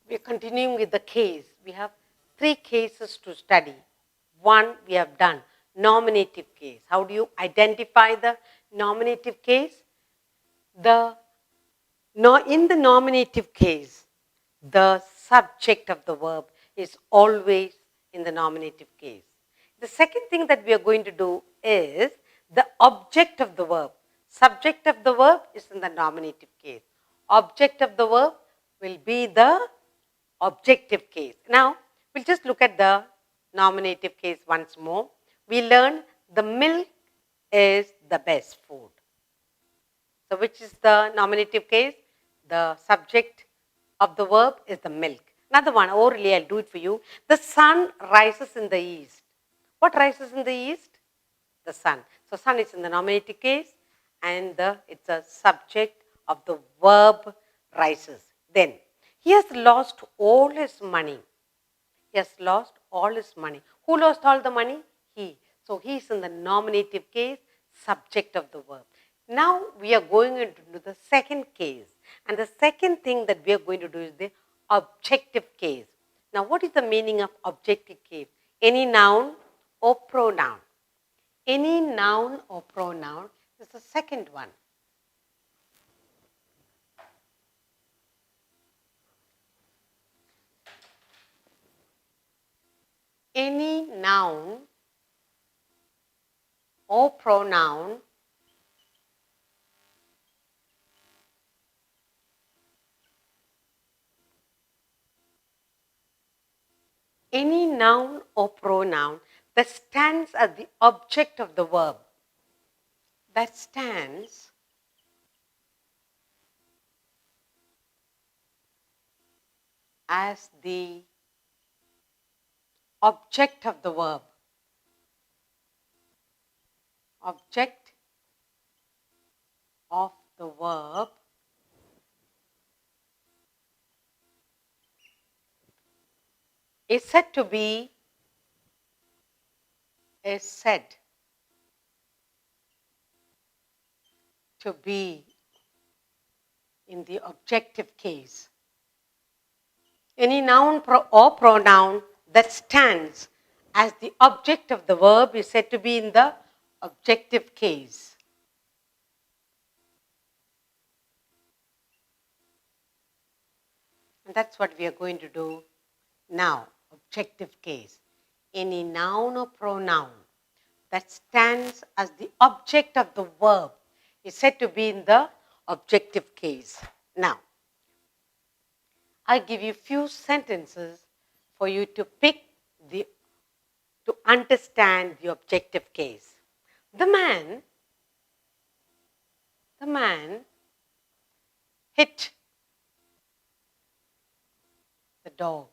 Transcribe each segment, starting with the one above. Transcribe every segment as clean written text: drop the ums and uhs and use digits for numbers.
We are continuing with the case. We have 3 cases to study. One we have done, nominative case. How do you identify the nominative case? In the nominative case, the subject of the verb is always in the nominative case. The second thing that we are going to do is the object of the verb. Subject of the verb is in the nominative case. Object of the verb will be the objective case. Now, we'll just look at the nominative case once more. We learned the milk is the best food. So, which is the nominative case? The subject of the verb is the milk. Another one, orally I'll do it for you. The sun rises in the east. What rises in the east? The sun. So, sun is in the nominative case and it's a subject of the verb rises. Then, he has lost all his money. He has lost all his money. Who lost all the money? He. So, he is in the nominative case, subject of the verb. Now, we are going into the second case. And the second thing that we are going to do is the objective case. Now, what is the meaning of objective case? Any noun or pronoun. Any noun or pronoun is the second one. Any noun or pronoun that stands as the object of the verb. That stands as the object of the verb. Object of the verb is said to be in the objective case. Any noun or pronoun that stands as the object of the verb is said to be in the objective case. And that's what we are going to do now, objective case. Any noun or pronoun that stands as the object of the verb is said to be in the objective case. Now, I'll give you few sentences for you to understand the objective case. The man hit the dog.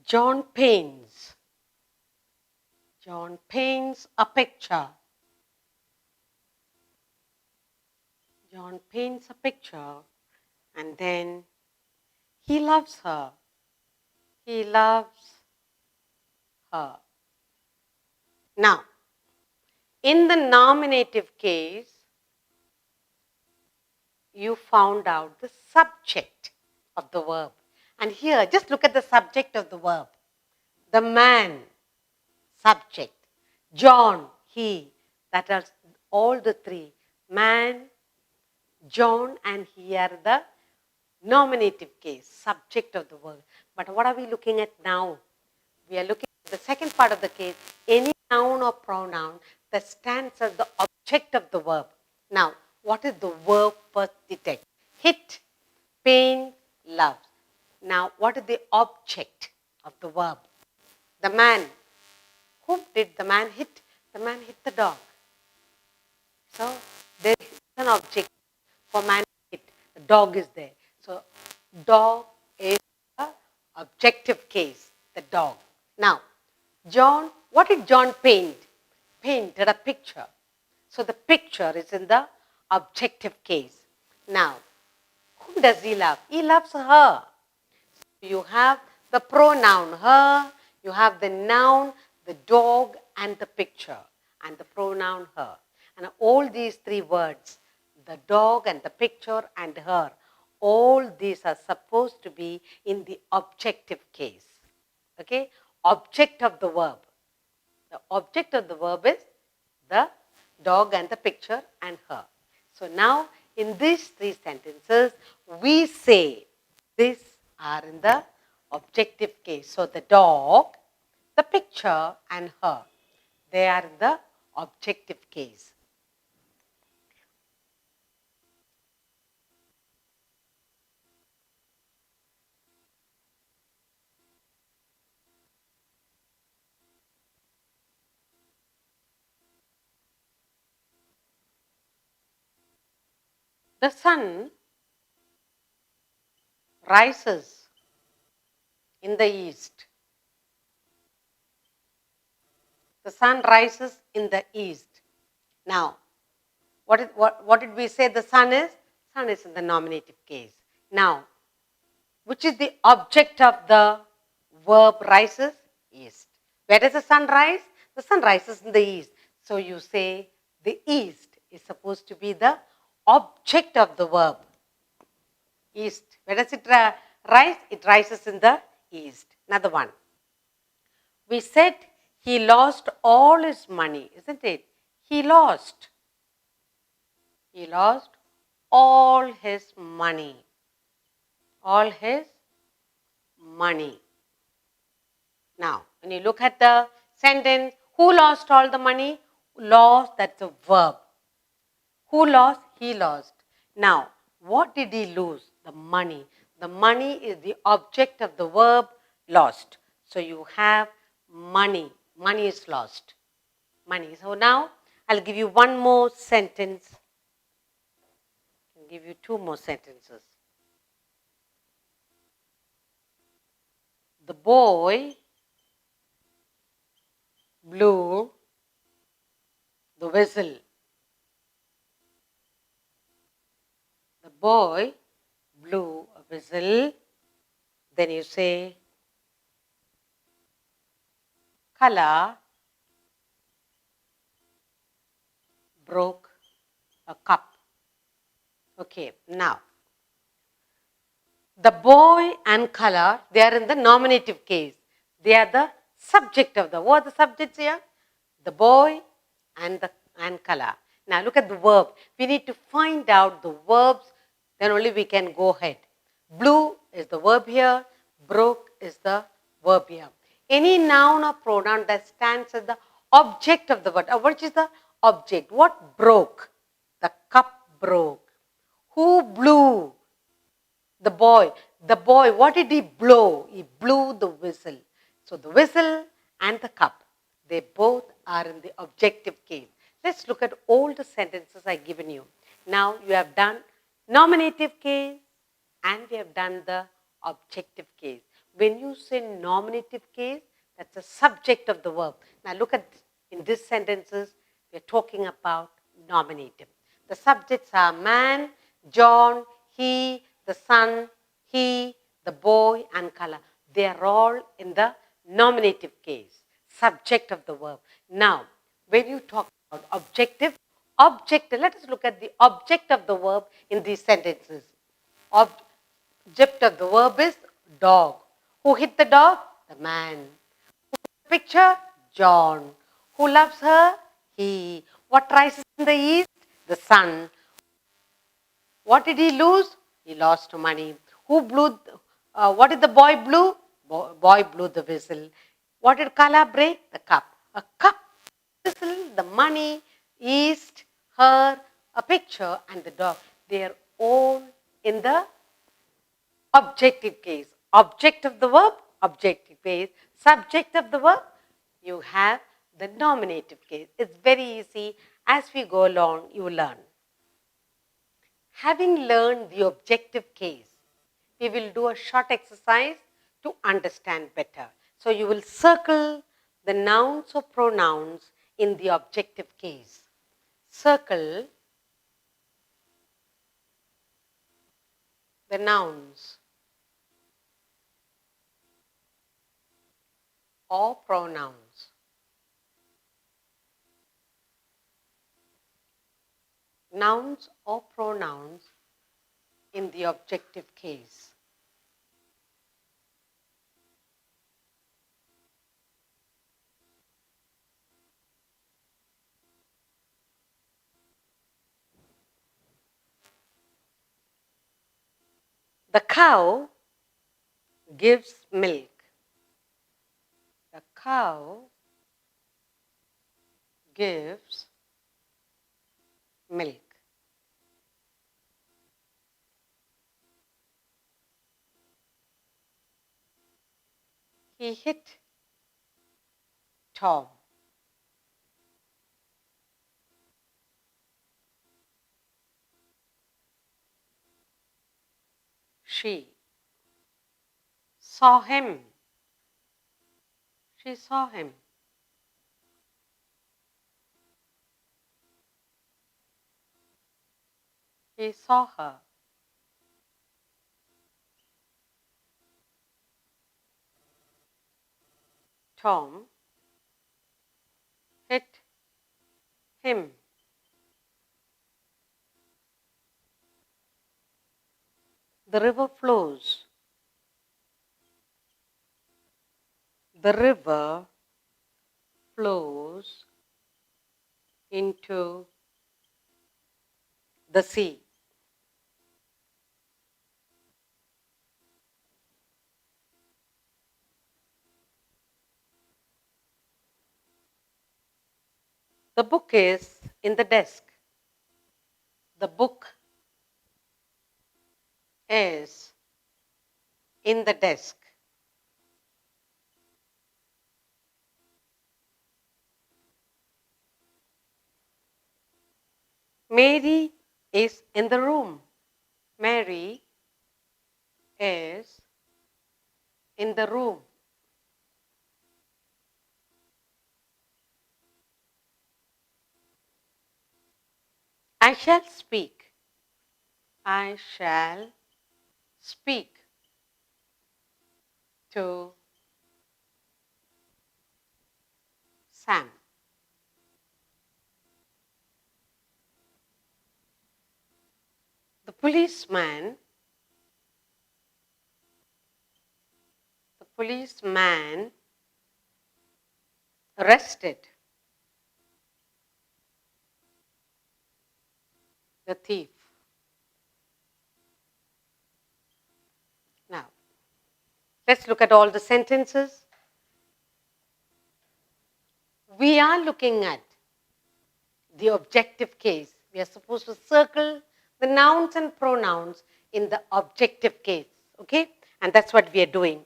John paints a picture. John paints a picture and then he loves her. He loves her. Now, in the nominative case, you found out the subject of the verb. And here, just look at the subject of the verb. The man, subject. John, he. That are all the three. Man, John, and he are the nominative case, subject of the verb. But what are we looking at now? We are looking at the second part of the case, any noun or pronoun that stands as the object of the verb. Now, what is the verb first detect? Hit, pain, love. Now, what is the object of the verb? The man. Whom did the man hit? The man hit the dog. So, there is an object for man to hit. The dog is there. So, dog is the objective case, the dog. Now, John, what did John paint? Painted a picture. So, the picture is in the objective case. Now, whom does he love? He loves her. You have the pronoun her, You have the noun, the dog, and the picture, and the pronoun her. And all these three words, the dog and the picture and her, all these are supposed to be in the objective case. Okay? Object of the verb. The object of the verb is the dog and the picture and her. So now in these three sentences, we say these are in the objective case. So the dog, the picture and her, they are in the objective case. The sun rises in the east. The sun rises in the east. Now, what did we say the sun is? Sun is in the nominative case. Now, which is the object of the verb rises? East. Where does the sun rise? The sun rises in the east. So you say the east is supposed to be the object of the verb. East. Where does it rise? It rises in the east. Another one. We said he lost all his money, isn't it? He lost. He lost all his money. All his money. Now, when you look at the sentence, who lost all the money? Lost, that's a verb. Who lost? He lost. Now, what did he lose? The money. The money is the object of the verb lost. So you have money. Money is lost. Money. So now, I'll give you one more sentence. I'll give you two more sentences. The boy blew the whistle. The boy blew a whistle. Then you say, Kala broke a cup. Okay, now, the boy and Kala, they are in the nominative case. They are the subject of the, what are the subjects here? The boy and Kala. Now look at the verb. We need to find out the verbs, then only we can go ahead. Blew is the verb here, broke is the verb here. Any noun or pronoun that stands as the object of the word. What is the object? What broke? The cup broke. Who blew? The boy. The boy, what did he blow? He blew the whistle. So the whistle and the cup, they both are in the objective case. Let's look at all the sentences I've given you. Now you have done nominative case and we have done the objective case. When you say nominative case, that's the subject of the verb. Now look at in these sentences, we're talking about nominative. The subjects are man, John, he, the son, he, the boy, and Kala. They are all in the nominative case, subject of the verb. Now, when you talk about objective, let us look at the object of the verb in these sentences. Object of the verb is dog. Who hit the dog? The man. Picture? John. Who loves her? He. What rises in the east? The sun. What did he lose? He lost money. Who blew? What did the boy blew? Boy blew the whistle. What did Kala break? The cup. A cup, whistle, the money, east, her, a picture, and the dog. They are all in the objective case. Object of the verb, objective case. Subject of the verb, you have the nominative case. It's very easy. As we go along, you learn. Having learned the objective case, we will do a short exercise to understand better. So you will circle the nouns or pronouns in the objective case. Circle the nouns or pronouns. Nouns or pronouns in the objective case. The cow gives milk. The cow gives milk. He hit Tom. She saw him. She saw him. He saw her. Tom hit him. The river flows. The river flows into the sea. The book is in the desk. The book is in the desk. Mary is in the room. Mary is in the room. I shall speak. I shall speak to Sam. The policeman arrested the thief. Now, let's look at all the sentences. We are looking at the objective case. We are supposed to circle the nouns and pronouns in the objective case. Okay? And that's what we are doing.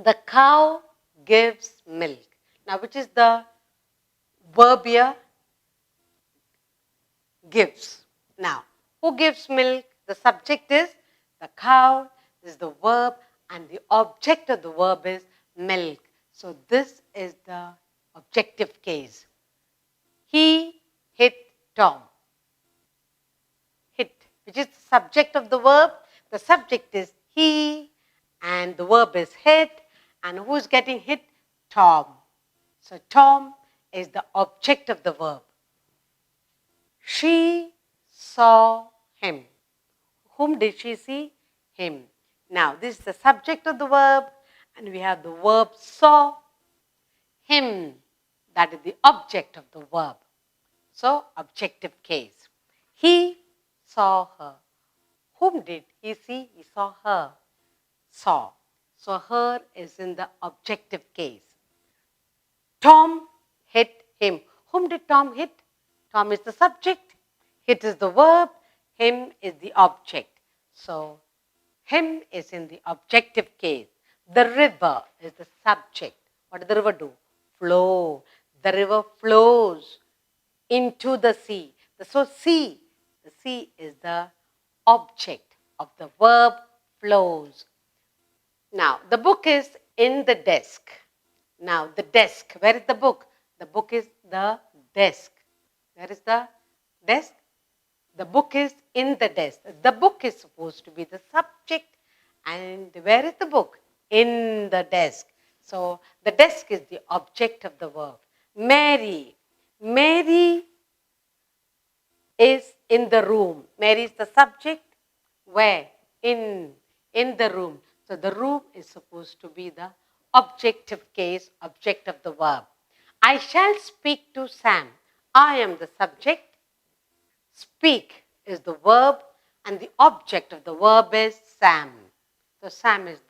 The cow gives milk. Now, which is the verb here? Gives. Now, who gives milk? The subject is the cow, this is the verb, and the object of the verb is milk. So, this is the objective case. He hit Tom. Hit, which is the subject of the verb. The subject is he, and the verb is hit. And who is getting hit? Tom. So, Tom is the object of the verb. She saw him. Whom did she see? Him. Now, this is the subject of the verb, and we have the verb saw. Him, that is the object of the verb. So, objective case. He saw her. Whom did he see? He saw her. Saw. So, her is in the objective case. Tom hit him. Whom did Tom hit? Tom is the subject. Hit is the verb. Him is the object. So, him is in the objective case. The river is the subject. What does the river do? Flow. The river flows into the sea. So, sea. The sea is the object of the verb flows. Now, the book is in the desk. Now, the desk. Where is the book? The book is the desk. Where is the desk? The book is in the desk. The book is supposed to be the subject. And where is the book? In the desk. So the desk is the object of the verb. Mary. Mary is in the room. Mary is the subject. Where? In the room. So the room is supposed to be the objective case, object of the verb. I shall speak to Sam. I am the subject. Speak is the verb and the object of the verb is Sam. So Sam is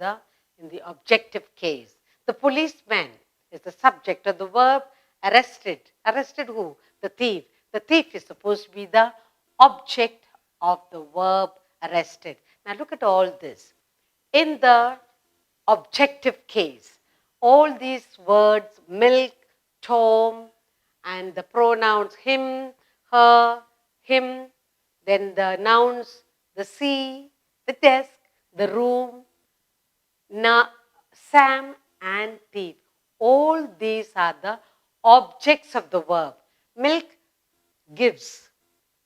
in the objective case. The policeman is the subject of the verb. Arrested. Arrested who? The thief. The thief is supposed to be the object of the verb arrested. Now look at all this. In the objective case, all these words, milk, Tom, and the pronouns him, her, him, then the nouns, the sea, the desk, the room, Sam and thief. All these are the objects of the verb. Milk gives.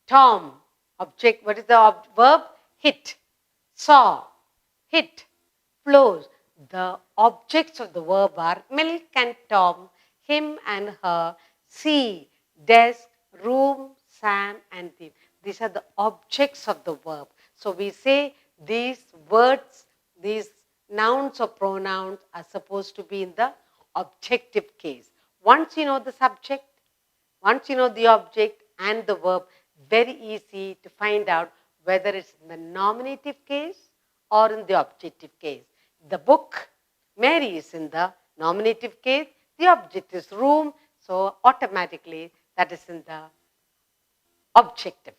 Tom, object, what is the verb? Hit. Saw, hit, flows. The objects of the verb are milk and Tom, him and her, sea, desk, room, Sam and thief. These are the objects of the verb. So we say these words, these nouns or pronouns are supposed to be in the objective case. Once you know the subject, once you know the object and the verb, very easy to find out whether it's in the nominative case or in the objective case. The book, Mary, is in the nominative case. The object is room, so automatically that is in the objective